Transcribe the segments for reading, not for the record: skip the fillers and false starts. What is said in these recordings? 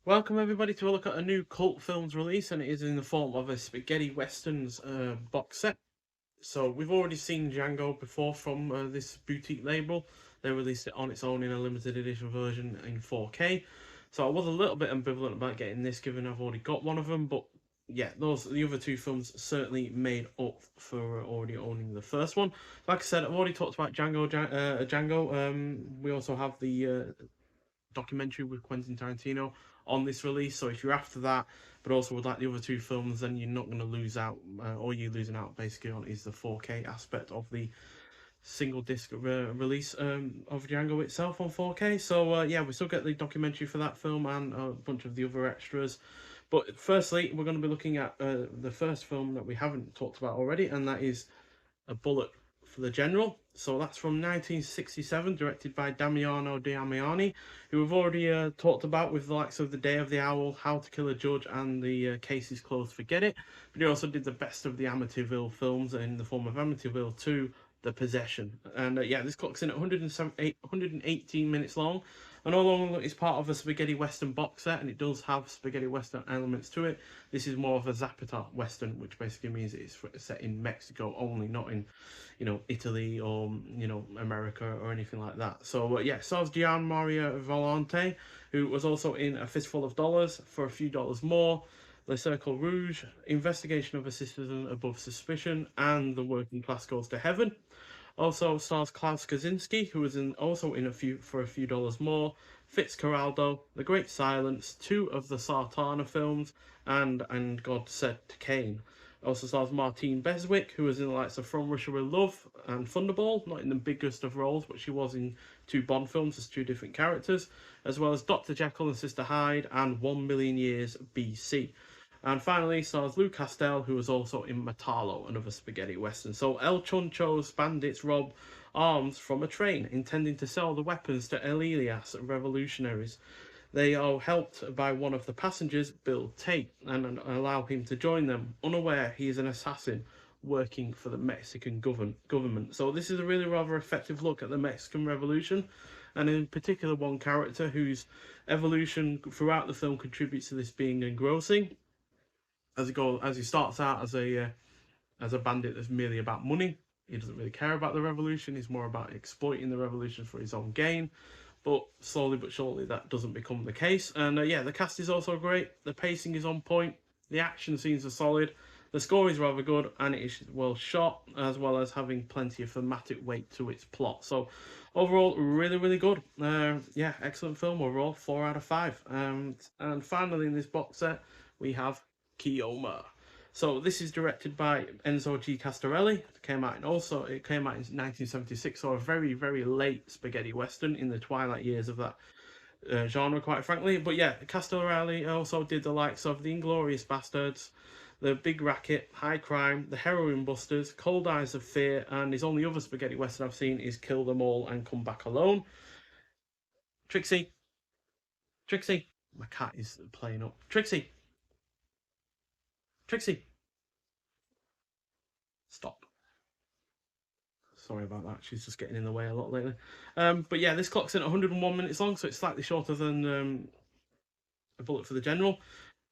Welcome everybody to a look at a new cult films release, and it is in the form of a spaghetti westerns box set. So we've already seen Django before from this boutique label. They released it on its own in a limited edition version in 4K. So I was a little bit ambivalent about getting this, given I've already got one of them. But yeah, the other two films certainly made up for already owning the first one. Like I said, I've already talked about Django. We also have the documentary with Quentin Tarantino on this release. So if you're after that, but also would like the other two films, then you're not going to lose out. All you're losing out basically on is the 4K aspect of the single disc release of Django itself on 4K. So yeah, we still get the documentary for that film and a bunch of the other extras. But firstly, we're going to be looking at the first film that we haven't talked about already, and that is A Bullet for the General. So that's from 1967, directed by Damiano Damiani, who we've already talked about with the likes of The Day of the Owl, How to Kill a Judge, and the Case is Closed, Forget It. But he also did the best of the Amityville films in the form of Amityville 2, The Possession. And yeah, this clock's in at 118 minutes long. And although it's part of a spaghetti western box set, and it does have spaghetti western elements to it, this is more of a Zapata western, which basically means it's set in Mexico only, not in, Italy or America or anything like that. So yeah, stars Gian Maria Volante, who was also in A Fistful of Dollars for a few dollars more. Le Cercle Rouge, Investigation of a Citizen Above Suspicion, and The Working Class Goes to Heaven. Also stars Klaus Kaczynski, who was also in a few dollars more, Fitzcarraldo, The Great Silence, two of the Sartana films, and God Said to Cain. Also stars Martine Beswick, who was in the likes of From Russia with Love and Thunderball, not in the biggest of roles, but she was in two Bond films as two different characters, as well as Dr. Jekyll and Sister Hyde and 1,000,000 Years BC. And finally stars Lou Castel, who was also in Metallo, another spaghetti western. So El Choncho's bandits rob arms from a train, intending to sell the weapons to El Elias revolutionaries. They are helped by one of the passengers, Bill Tate, and allow him to join them, unaware he is an assassin working for the Mexican government. So this is a really rather effective look at the Mexican Revolution, and in particular one character whose evolution throughout the film contributes to this being engrossing. As he starts out as a bandit that's merely about money. He doesn't really care about the revolution. He's more about exploiting the revolution for his own gain. But slowly but surely, that doesn't become the case. And yeah, the cast is also great. The pacing is on point. The action scenes are solid. The score is rather good, and it is well shot, as well as having plenty of thematic weight to its plot. So, overall, really, really good. Yeah, excellent film overall. 4 out of 5. And finally, in this box set, we have Kioma. So this is directed by Enzo G. Castorelli. It came out in 1976, so a very very late spaghetti western in the twilight years of that genre, quite frankly. But yeah, Castorelli also did the likes of The Inglorious Bastards, The Big Racket, High Crime, The Heroin Busters, Cold Eyes of Fear, and his only other spaghetti western I've seen is Kill Them All and Come Back Alone. Trixie, Trixie, my cat is playing up. Trixie, Trixie, stop. Sorry about that. She's just getting in the way a lot lately. But yeah, this clock's in at 101 minutes long, so it's slightly shorter than A Bullet for the General.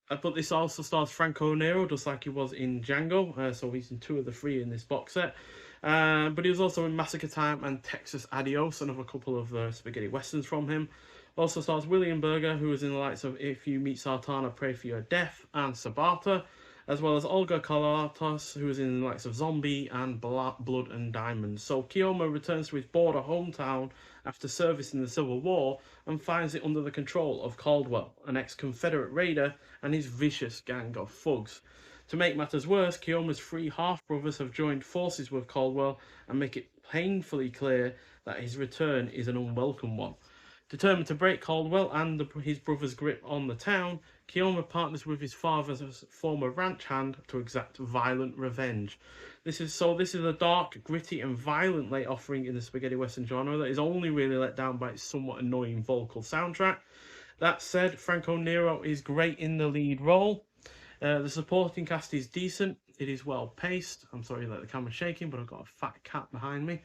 But this also stars Franco Nero, just like he was in Django. So he's in two of the three in this box set. But he was also in Massacre Time and Texas Adios, another couple of spaghetti westerns from him. Also stars William Berger, who was in the likes of If You Meet Sartana, Pray for Your Death, and Sabata, as well as Olga Kalatos, who was in the likes of Zombie and Blood and Diamonds. So Kioma returns to his border hometown after service in the Civil War and finds it under the control of Caldwell, an ex-Confederate raider, and his vicious gang of thugs. To make matters worse, Kioma's three half-brothers have joined forces with Caldwell and make it painfully clear that his return is an unwelcome one. Determined to break Caldwell and his brother's grip on the town, Kioma partners with his father's former ranch hand to exact violent revenge. This is a dark, gritty, and violent late offering in the spaghetti western genre that is only really let down by its somewhat annoying vocal soundtrack. That said, Franco Nero is great in the lead role. The supporting cast is decent. It is well paced. I'm sorry that the camera's shaking, but I've got a fat cat behind me.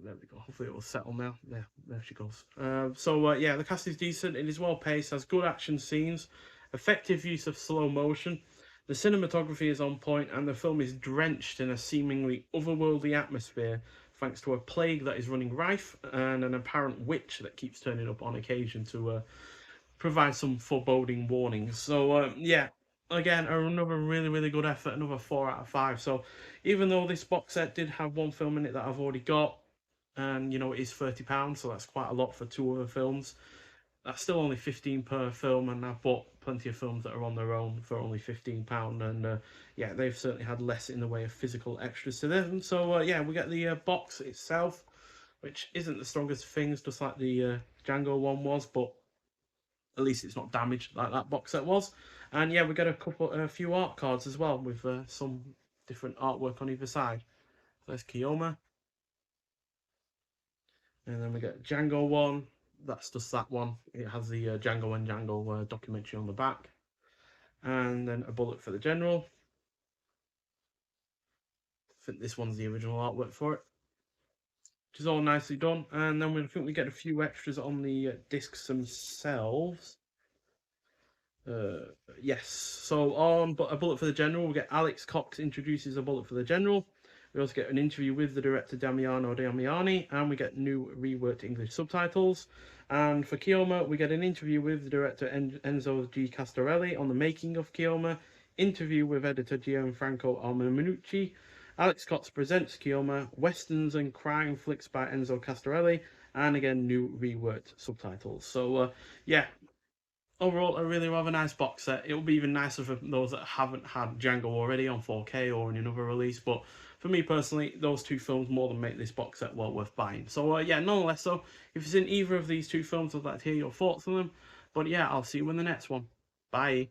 there we go. Hopefully it will settle now. There she goes. Yeah, the cast is decent. It is well paced, has good action scenes, effective use of slow motion. The cinematography is on point, and the film is drenched in a seemingly otherworldly atmosphere thanks to a plague that is running rife and an apparent witch that keeps turning up on occasion to provide some foreboding warnings. Yeah, again, another really good effort, another 4 out of 5. So even though this box set did have one film in it that I've already got, and you know it is £30, so that's quite a lot for two other films. That's still only 15 per film, and I've bought plenty of films that are on their own for only £15, and yeah, they've certainly had less in the way of physical extras to them. Yeah, we get the box itself, which isn't the strongest of things, just like the Django one was, but at least it's not damaged like that box set was. And yeah, we get a few art cards as well with some different artwork on either side. So there's Kioma, and then we get Django one. That's just that one. It has the Django and Django documentary on the back, and then a bullet for the general. I think this one's the original artwork for it, which is all nicely done. And then we get a few extras on the discs themselves. Yes. So on A Bullet for the General, we get Alex Cox introduces A Bullet for the General. We also get an interview with the director Damiano Damiani, and we get new reworked English subtitles. And for Kioma, we get an interview with the director Enzo G. Castorelli on the making of Kioma, interview with editor Gianfranco Almanucci. Alex Cox presents Kioma, westerns and crime flicks by Enzo Castorelli, and again, new reworked subtitles. Yeah, overall, a really rather nice box set. It'll be even nicer for those that haven't had Django already on 4K or in another release. But for me personally, those two films more than make this box set well worth buying. Yeah, nonetheless, so if it's in either of these two films, I'd like to hear your thoughts on them. But yeah, I'll see you in the next one. Bye.